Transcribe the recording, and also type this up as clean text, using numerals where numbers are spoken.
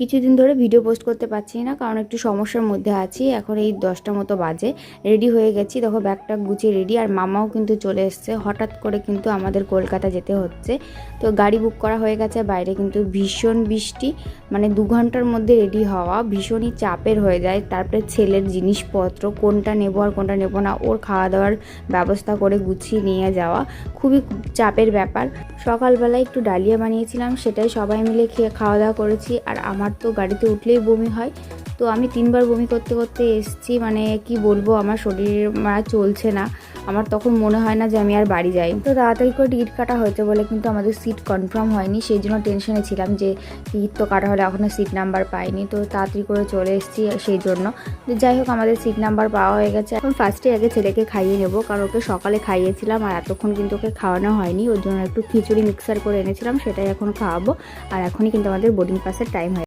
কিছুদিন ধরে video post করতে পারছি না, কারণ একটু সমস্যার মধ্যে আছি। এখন এই 10টা মতো বাজে, রেডি হয়ে গেছি, দেখো ব্যাগটা গুছিয়ে রেডি। আর মামাও কিন্তু চলে এসছে, হঠাৎ করে কিন্তু আমাদের কলকাতা যেতে হচ্ছে। তো গাড়ি বুক করা হয়ে গেছে। বাইরে কিন্তু ভীষণ বৃষ্টি, মানে 2 ঘন্টার মধ্যে রেডি হওয়া ভীষণই চাপের হয়ে যায়। তারপরে ছেলের জিনিসপত্র কোনটা নেবো আর কোনটা নেবো না, ওর খাওয়া দাওয়ার ব্যবস্থা করে গুছিয়ে নিয়ে যাওয়া খুবই চাপের ব্যাপার। সকালবেলায় একটু ডালিয়া বানিয়েছিলাম, সেটাই সবাই মিলে খাওয়া দাওয়া করেছি। আর আমার তো গাড়িতে উঠলেই বমি হয়, তো আমি 3বার বমি করতে করতে এসেছি। মানে কি বলবো, আমার শরীর চলছে না। আমার তখন মনে হয় না যে আমি আর বাড়ি যাই। তো তাড়াতাড়ি করে টিকিট কাটা হয়েছে বলে কিন্তু আমাদের সিট কনফার্ম হয়নি, সেই জন্য টেনশনে ছিলাম যে টিকিট তো কাটা হলে এখনও সিট নাম্বার পাইনি। তো তাড়াতাড়ি করে চলে এসেছি সেই জন্য। যাই হোক, আমাদের সিট নাম্বার পাওয়া হয়ে গেছে। এখন ফার্স্টে আগে ছেলেকে খাইয়ে নেবো, কারণ ওকে সকালে খাইয়েছিলাম আর এতক্ষণ কিন্তু ওকে খাওয়ানো হয়নি। ওর জন্য একটু খিচুড়ি মিক্সার করে এনেছিলাম, সেটাই এখন খাওয়াবো। আর এখনই কিন্তু আমাদের বোর্ডিং পাসের টাইম হয়ে